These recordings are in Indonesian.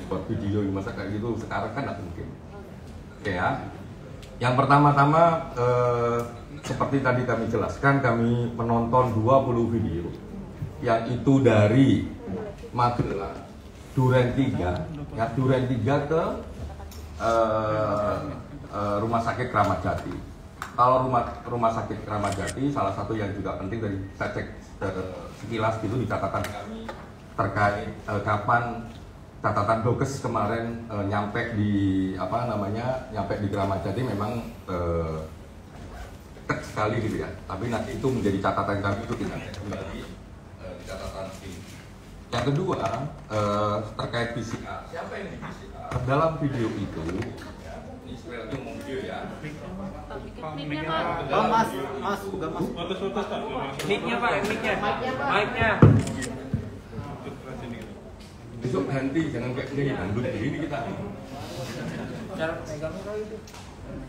buat video masa kayak gitu sekarang kan nggak mungkin. Oke ya. Yang pertama-tama seperti tadi kami jelaskan, kami menonton 20 video yang itu dari Magelang, Duren 3 ya, Duren 3 ke Rumah Sakit Kramat Jati. Kalau rumah Sakit Kramat Jati, salah satu yang juga penting dari saya cek sekilas gitu di catatan kami terkait kapan catatan Dokes kemarin nyampe di nyampe di Kramat Jati memang dekat sekali gitu ya. Tapi nanti itu menjadi catatan kami itu tidak kembali catatan ini. Yang kedua terkait PCR. Siapa yang di PCR? Dalam video itu ini sebenarnya itu video ya. Mic-nya Pak. Oh, Mas, bukan Mas. Mic-nya Pak, mic-nya. Besok ganti, jangan kayak gini, dangdut begini kita.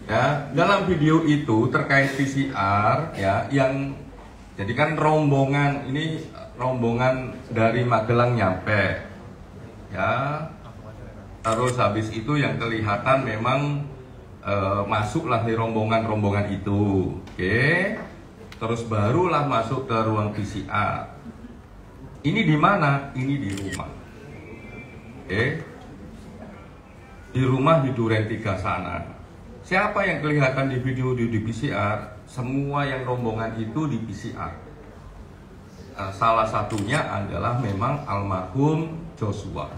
Ya, dalam video itu terkait PCR ya, yang jadi kan rombongan dari Magelang nyampe, ya. Terus habis itu yang kelihatan memang masuklah di rombongan itu, oke. Terus barulah masuk ke ruang PCR. Ini di mana? Ini di rumah. Oke, di rumah di Duren 3 sana. Siapa yang kelihatan di video di PCR? Semua yang rombongan itu di PCR. Salah satunya adalah memang almarhum Joshua.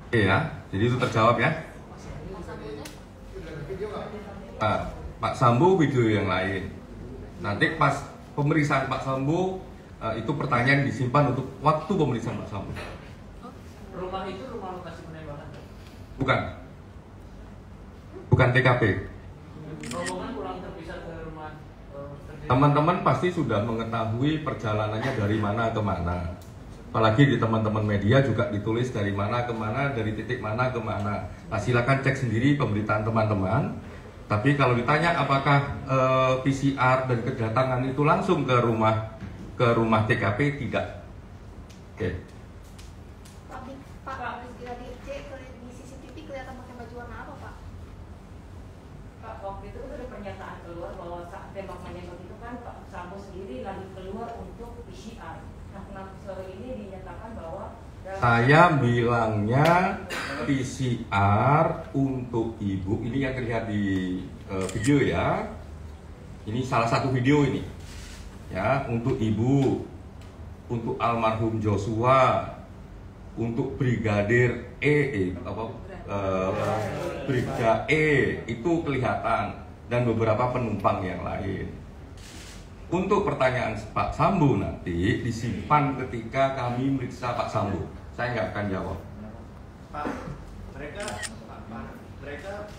Oke ya, jadi itu terjawab ya. Pak Sambo video yang lain. Nanti pas pemeriksaan Pak Sambo itu pertanyaan disimpan untuk waktu pemeriksaan Pak Sambo. Rumah itu rumah lokasi penembakan? Bukan TKP. Rombongan kurang terpisah ke rumah. Teman-teman pasti sudah mengetahui perjalanannya dari mana ke mana. Apalagi di teman-teman media juga ditulis dari mana ke mana, dari titik mana ke mana. Nah, silakan cek sendiri pemberitaan teman-teman. Tapi kalau ditanya apakah PCR dan kedatangan itu langsung ke rumah TKP, tidak. Oke. Pak, di CCTV kelihatan pakai baju warna apa, Pak? Pak, waktu itu ada pernyataan keluar bahwa saat tembak menembak itu kan Pak Sambo sendiri lagi keluar untuk PCR. Nah, kenapa sore ini dinyatakan bahwa saya bilangnya PCR untuk ibu. Ini yang terlihat di video ya. Ini salah satu video ini. Ya, untuk ibu, untuk almarhum Joshua, untuk Brigadir Brigda E itu kelihatan, dan beberapa penumpang yang lain. Untuk pertanyaan Pak Sambo nanti disimpan ketika kami meriksa Pak Sambo. Saya nggak akan jawab. Pak, mereka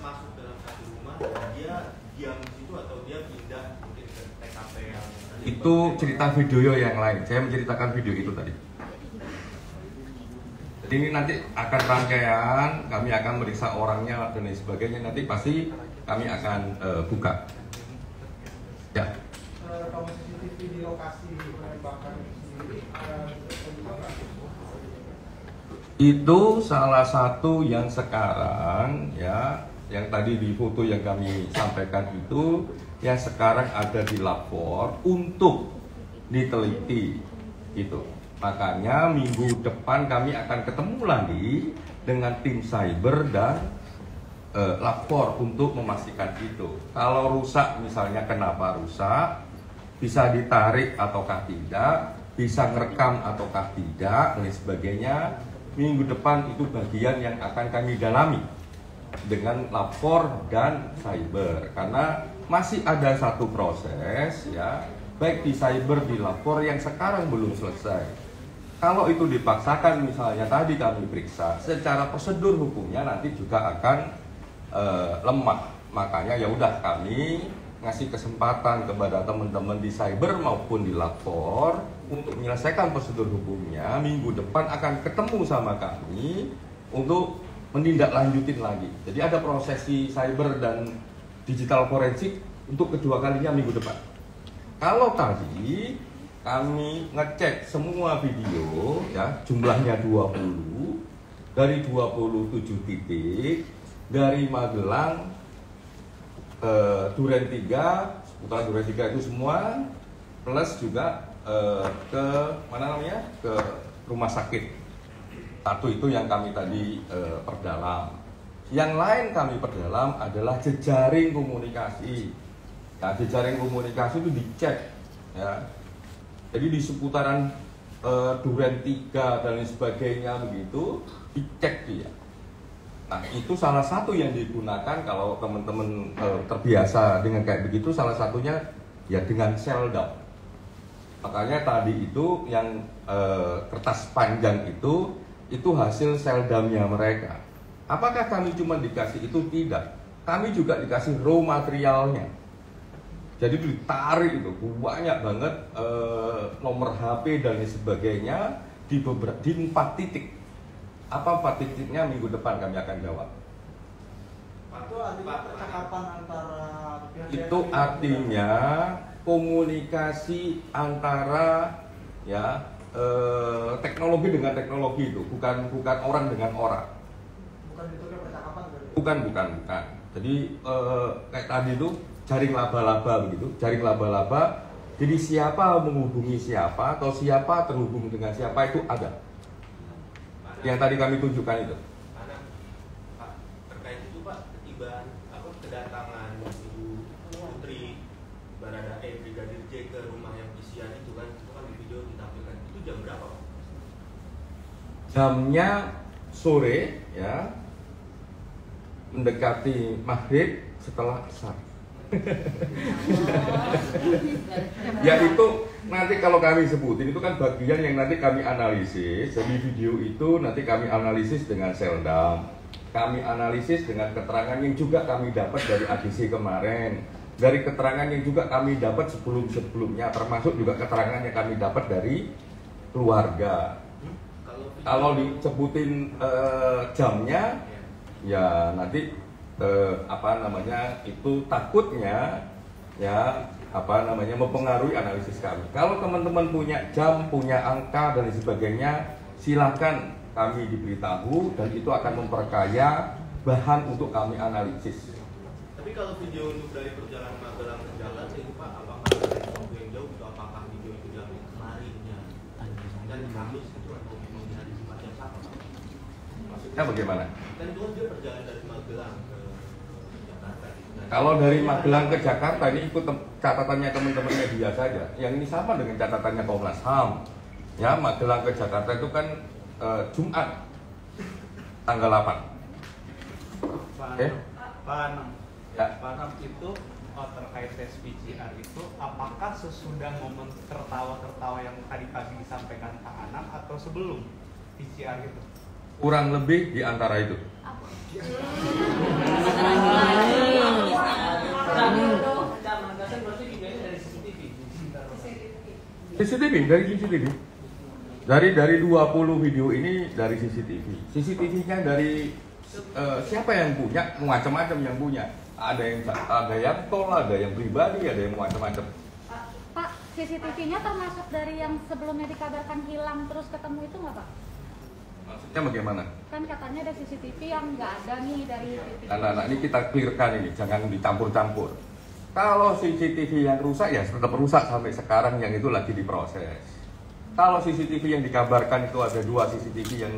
masuk dalam satu rumah dan dia diam di situ atau dia pindah mungkin ke TKP yang itu cerita video yang lain. Saya menceritakan video itu tadi. Jadi ini nanti akan rangkaian, kami akan meriksa orangnya dan lain sebagainya. Nanti pasti kami akan buka. Ya. Kalau CCTV di lokasi penembakan sendiri Itu salah satu yang sekarang ya, yang tadi di foto yang kami sampaikan itu yang sekarang ada di lapor untuk diteliti gitu. Makanya minggu depan kami akan ketemu lagi dengan tim cyber dan lapor untuk memastikan itu. Kalau rusak misalnya kenapa rusak, bisa ditarik ataukah tidak, bisa ngerekam ataukah tidak, dan sebagainya. Minggu depan itu bagian yang akan kami dalami dengan lapor dan cyber, karena masih ada satu proses ya, baik di cyber di lapor yang sekarang belum selesai. Kalau itu dipaksakan misalnya tadi kami periksa, secara prosedur hukumnya nanti juga akan lemah. Makanya ya udah kami ngasih kesempatan kepada teman-teman di cyber maupun di lapor untuk menyelesaikan prosedur hukumnya. Minggu depan akan ketemu sama kami untuk menindaklanjutin lagi. Jadi ada prosesi cyber dan digital forensik untuk kedua kalinya minggu depan. Kalau tadi kami ngecek semua video ya, jumlahnya 20 dari 27 titik dari Magelang, Duren 3, seputaran Duren 3 itu semua, plus juga ke mana namanya, ke rumah sakit. Satu itu yang kami tadi perdalam. Yang lain kami perdalam adalah jejaring komunikasi. Nah, jejaring komunikasi itu dicek ya. Jadi di seputaran Duren 3 dan lain sebagainya begitu dicek dia. Nah, itu salah satu yang digunakan kalau teman-teman terbiasa dengan kayak begitu, salah satunya ya dengan Sheldon. Makanya tadi itu yang kertas panjang itu hasil Sheldonnya mereka. Apakah kami cuma dikasih itu? Tidak. Kami juga dikasih raw materialnya. Jadi ditarik itu banyak banget nomor HP dan lain sebagainya di 4 titik. Apa 4 titiknya minggu depan kami akan jawab. Itu artinya percakapan antara Itu artinya komunikasi antara ya teknologi dengan teknologi itu, bukan orang dengan orang. bukan bentuknya percakapan berarti. Bukan. Jadi kayak tadi itu jaring laba-laba begitu, jaring laba-laba. Jadi siapa menghubungi siapa atau siapa terhubung dengan siapa itu ada. Yang tadi kami tunjukkan itu. Karena Pak, terkait itu Pak, ketibaan kedatangan Ibu Putri Baradae Brigadir J ke rumah yang PCR itu kan di video ditampilkan. Itu jam berapa Pak? Jamnya sore ya, mendekati maghrib setelah asar. Ya itu nanti kalau kami sebutin itu kan bagian yang nanti kami analisis. Jadi video itu nanti kami analisis dengan Sheldon, kami analisis dengan keterangan yang juga kami dapat dari ADC kemarin, dari keterangan yang juga kami dapat sebelumnya, termasuk juga keterangan yang kami dapat dari keluarga. Kalau disebutin jamnya, ya nanti itu takutnya ya mempengaruhi analisis kami. Kalau teman-teman punya jam, punya angka dan sebagainya, silakan kami diberitahu dan itu akan memperkaya bahan untuk kami analisis. Tapi kalau video untuk dari perjalanan Magelang ke Jakarta itu Pak, apakah dari waktu yang jauh atau apakah video itu dari kemarinnya dan Kamis itu atau memang di hari Jumat yang sama Pak? Maksudnya bagaimana? Kan itu kan dia perjalanan dari Magelang ke Jakarta. Kalau dari Magelang ke Jakarta ini ikut catatannya teman-teman media saja. Yang ini sama dengan catatannya Komnas HAM. Ya, Magelang ke Jakarta itu kan Jumat tanggal 8. Oke. Pak Anam, Ya. Pak Anam itu terkait tes PCR itu, apakah sesudah momen tertawa-tertawa yang tadi pagi disampaikan Pak Anam atau sebelum PCR itu? Kurang lebih di antara itu. Dari CCTV. Dari 20 video ini dari CCTV. CCTV-nya dari siapa yang punya? Macam-macam yang punya. Ada yang tol, ada yang pribadi, ada yang macam-macam. Pak, CCTV-nya termasuk dari yang sebelumnya dikabarkan hilang terus ketemu itu nggak Pak? Maksudnya bagaimana? Kan katanya ada CCTV yang nggak ada nih dari titik. Nah, ini kita clearkan ini, jangan dicampur-campur. Kalau CCTV yang rusak ya tetap rusak sampai sekarang, yang itu lagi diproses. Kalau CCTV yang dikabarkan itu ada 2 CCTV yang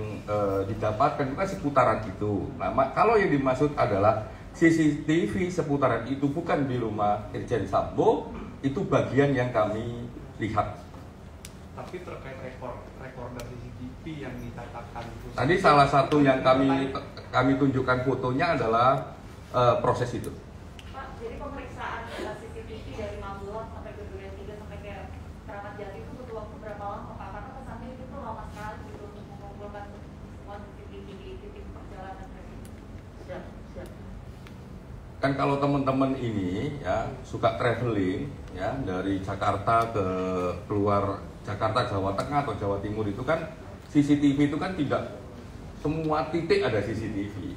didapatkan itu kan seputaran itu. Nah, kalau yang dimaksud adalah CCTV seputaran itu bukan di rumah Irjen Sambo, itu bagian yang kami lihat. Tapi terkait rekorder CCTV yang dikatakan itu. Tadi salah satu yang kami tunjukkan fotonya adalah proses itu. Pak, jadi pemeriksaan CCTV dari Magelang sampai ke Duren 3 sampai ke Keramat Jati itu butuh waktu berapa lama Pak? Karena kesannya itu lama sekali gitu untuk mengumpulkan semua CCTV di titik perjalanan tadi. Siap. Kan kalau teman-teman ini ya suka traveling ya dari Jakarta ke keluar Jakarta, Jawa Tengah atau Jawa Timur itu kan CCTV itu kan tidak semua titik ada CCTV.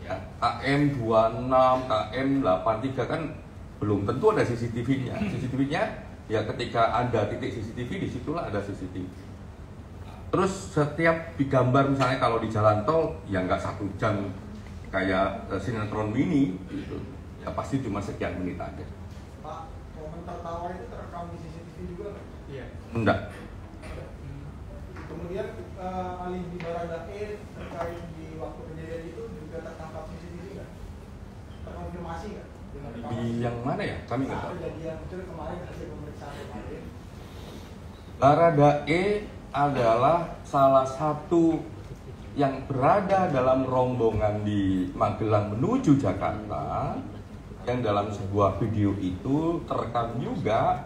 Ya, KM 26, KM 83 kan belum tentu ada CCTV-nya. CCTV-nya ya ketika ada titik CCTV, disitulah ada CCTV. Terus setiap digambar misalnya kalau di jalan tol, ya nggak 1 jam kayak sinetron mini, gitu. Ya pasti cuma sekian menit aja. Pak, momen tertawa itu terekam di CCTV juga nggak? Iya. Enggak. Kemudian alibi Baradae terkait di waktu kejadian itu juga tertangkap CCTV nggak? Terkonfirmasi nggak? Di yang mana ya? Kami nggak tahu. Kejadian itu kemarin hasil pemeriksaan kemarin. Baradae adalah salah satu yang berada dalam rombongan di Magelang menuju Jakarta, yang dalam sebuah video itu terekam juga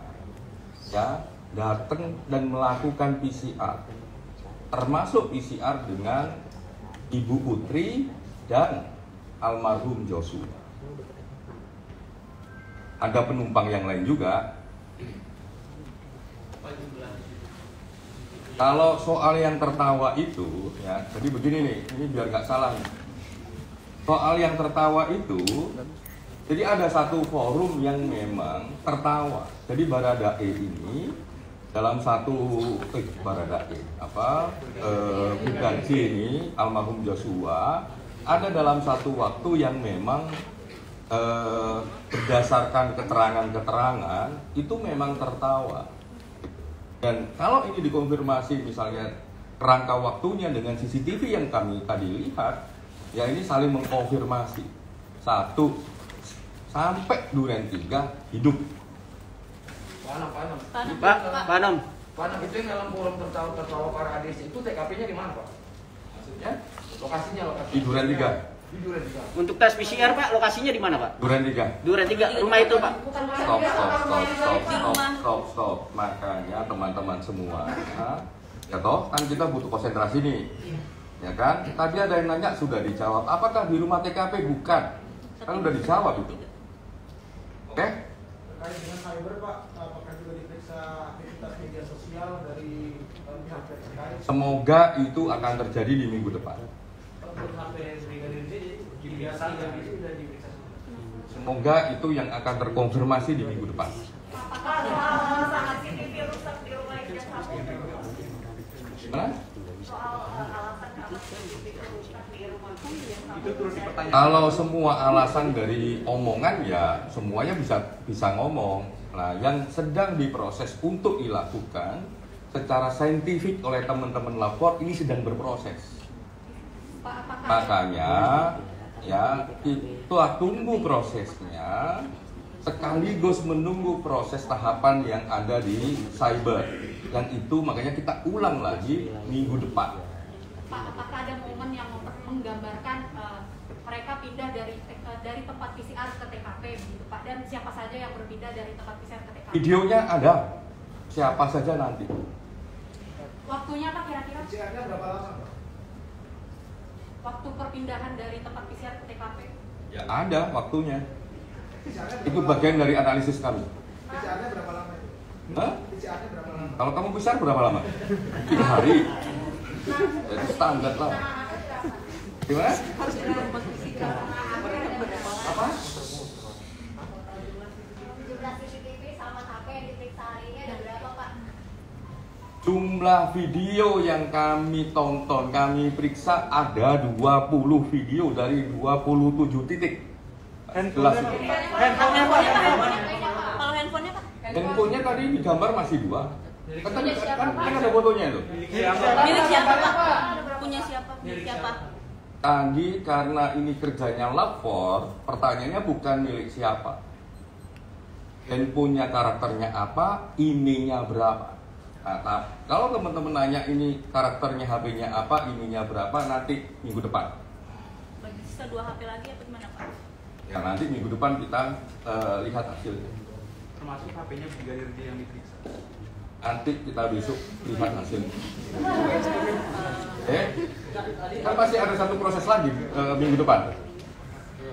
ya datang dan melakukan PCR, termasuk PCR dengan Ibu Putri dan almarhum Joshua. Ada penumpang yang lain juga. Kalau soal yang tertawa itu, ya, jadi begini nih, ini biar nggak salah. Soal yang tertawa itu, jadi ada satu forum yang memang tertawa. Jadi Baradae ini dalam satu Brigadir J ini almarhum Joshua ada dalam satu waktu yang memang berdasarkan keterangan-keterangan itu memang tertawa. Dan kalau ini dikonfirmasi misalnya rangka waktunya dengan CCTV yang kami tadi lihat, ya ini saling mengkonfirmasi. 1 sampai Duren 3 hidup. Pak Anom. Itu yang dalam forum tertawa para ADC itu TKP-nya di mana, Pak? Maksudnya lokasinya Di Duren 3. Di Duren 3. Untuk tes PCR Pak, lokasinya di mana Pak? Duren 3. Duren 3, rumah itu Pak. Stop. Makanya teman-teman semua, ya toh kan kita butuh konsentrasi nih, ya kan? Tadi ada yang nanya sudah dijawab. Apakah di rumah TKP? Bukan. Kan udah dijawab itu. Oke? Terkait dengan cyber Pak, apakah juga diperiksa aktivitas media sosial dari pihak terkait? Semoga itu akan terjadi di minggu depan. Semoga itu yang akan terkonfirmasi di minggu depan. Sangat CCTV rusak di rumah Irjen Sambo. Gimana? Soal alasan kenapa CCTV rusak di rumah Irjen Sambo. Itu terus dipertanyakan. Kalau semua alasan dari omongan ya semuanya bisa ngomong. Nah, yang sedang diproses untuk dilakukan secara saintifik oleh teman-teman lapor ini sedang berproses. Makanya ya kita tunggu prosesnya sekaligus menunggu proses tahapan yang ada di cyber. Yang itu makanya kita ulang lagi minggu depan. Pak, apakah ada momen yang menggambarkan mereka pindah dari tempat PCR ke TKP begitu Pak? Dan siapa saja yang berpindah dari tempat PCR ke TKP? Videonya ada. Siapa saja nanti. Waktunya Pak kira-kira? PCR-nya berapa lama Pak? Waktu perpindahan dari tempat PCR ke TKP? Ya ada waktunya. Itu bagian dari analisis kami. PCR-nya berapa lama itu? Hah? PCR-nya berapa lama? Kalau kamu PCR berapa lama? 3 hari. Itu standar lah. Gimana? Apa? 17 CCTV sama HP yang diperiksa hari ini ada berapa Pak? Jumlah video yang kami tonton, kami periksa ada 20 video dari 27 titik. Jelas itu. Handphonenya Pak. Kalau handphonenya Pak? Handphonenya tadi di gambar masih 2. Kan ada fotonya itu. Milik siapa Pak? Punya siapa? Milik siapa? Tadi karena ini kerjanya lapor, pertanyaannya bukan milik siapa. Handphonenya karakternya apa, IMEI-nya berapa. Nah, kalau teman-teman nanya ini karakternya HP-nya apa, IMEI-nya berapa, nanti minggu depan. Bagi sisa 2 HP lagi atau gimana Pak? Ya nanti minggu depan kita lihat hasilnya. Termasuk HP-nya Brigadir J yang diperiksa. Nanti kita besok lihat hasilnya. Kan pasti ada satu proses lagi minggu depan.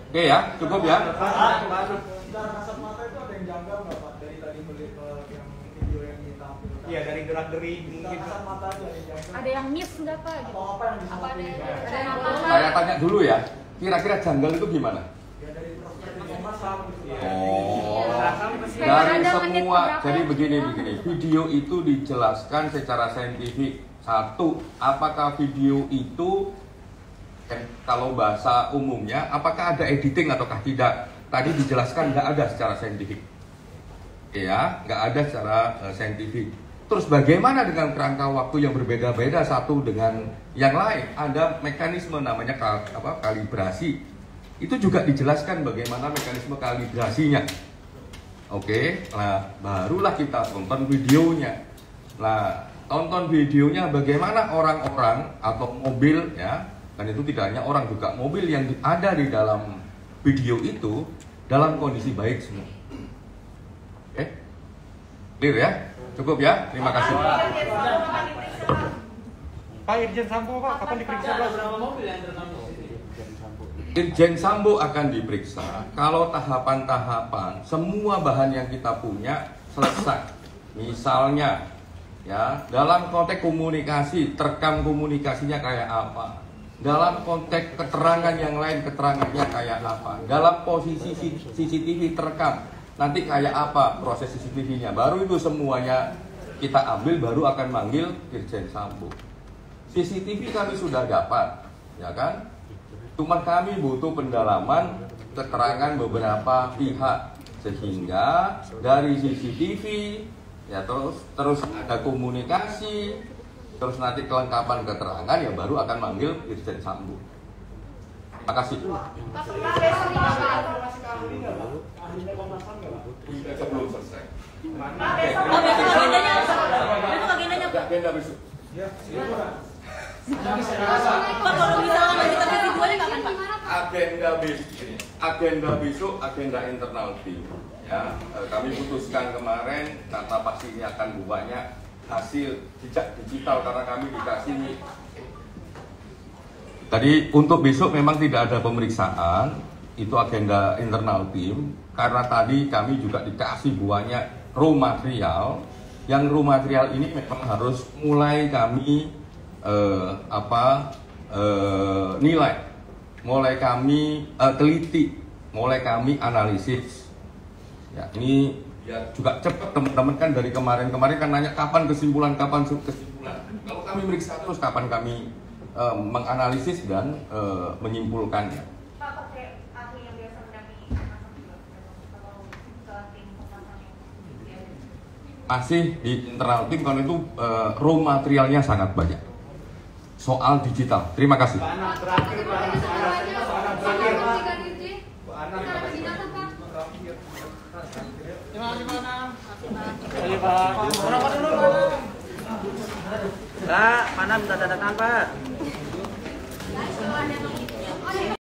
Oke ya, cukup ya. Secara kasat mata itu ada yang janggal nggak Pak? Dari tadi melihat yang video yang ditampilkan. Iya, dari gerak-gerik Secara mungkin. kasat mata aja yang janggal. Ada yang miss nggak Pak? Gitu? Atau apa yang disampaikan? Ada yang apa? Saya tanya dulu ya, kira-kira janggal itu gimana? Ya dari perspektif Komnas HAM gitu. Iya. Oh. Komnas HAM pasti dari semua, jadi begini, video itu dijelaskan secara saintifik. Satu, apakah video itu, kalau bahasa umumnya, apakah ada editing ataukah tidak? Tadi dijelaskan nggak ada secara saintifik, ya, nggak ada secara saintifik. Terus bagaimana dengan kerangka waktu yang berbeda-beda satu dengan yang lain? Ada mekanisme namanya kalibrasi. Itu juga dijelaskan bagaimana mekanisme kalibrasinya. Oke, nah barulah kita tonton videonya. Nah, tonton videonya bagaimana orang-orang atau mobil, ya, dan itu tidak hanya orang, juga mobil yang ada di dalam video itu dalam kondisi baik semua. Oke, clear ya? Cukup ya? Terima kasih. Pak Irjen Sambo, Pak, kapan diperiksa? Berapa mobil yang terekam? Irjen Sambo akan diperiksa kalau tahapan-tahapan semua bahan yang kita punya selesai. Misalnya, ya, dalam konteks komunikasi, terekam komunikasinya kayak apa? Dalam konteks keterangan yang lain, keterangannya kayak apa? Dalam posisi CCTV terekam, nanti kayak apa proses CCTV-nya? Baru itu semuanya kita ambil, baru akan manggil Irjen Sambo. CCTV kami sudah dapat, ya kan? Cuma kami butuh pendalaman keterangan beberapa pihak, sehingga dari CCTV, ya, terus ada komunikasi, terus nanti kelengkapan keterangan, ya baru akan manggil Irjen Sambo. Terima kasih. Sebelum selesai. Agenda besok. Agenda besok, agenda internal tim. Ya, kami putuskan kemarin karena pasti ini akan banyak hasil jejak digital karena kami dikasih. Tadi untuk besok memang tidak ada pemeriksaan, itu agenda internal tim. Karena tadi kami juga dikasih banyak raw material, yang raw material ini memang harus mulai kami nilai, mulai kami teliti, mulai kami analisis. Ya, ini ya juga cepat teman-teman, kan dari kemarin kan nanya kapan kesimpulan. Kalau kami meriksa terus kapan kami menganalisis dan menyimpulkannya. Pak, pakai ahli yang biasa mendampingi atau tim pembahasannya? Masih di internal tim, kalau itu raw materialnya sangat banyak. Soal digital. Terima kasih. Pak Anam terakhir, Pak Anam terakhir. Terima kasih, Pak Anam. Terima kasih, Pak. Pak, mana minta tanda tangan, Pak?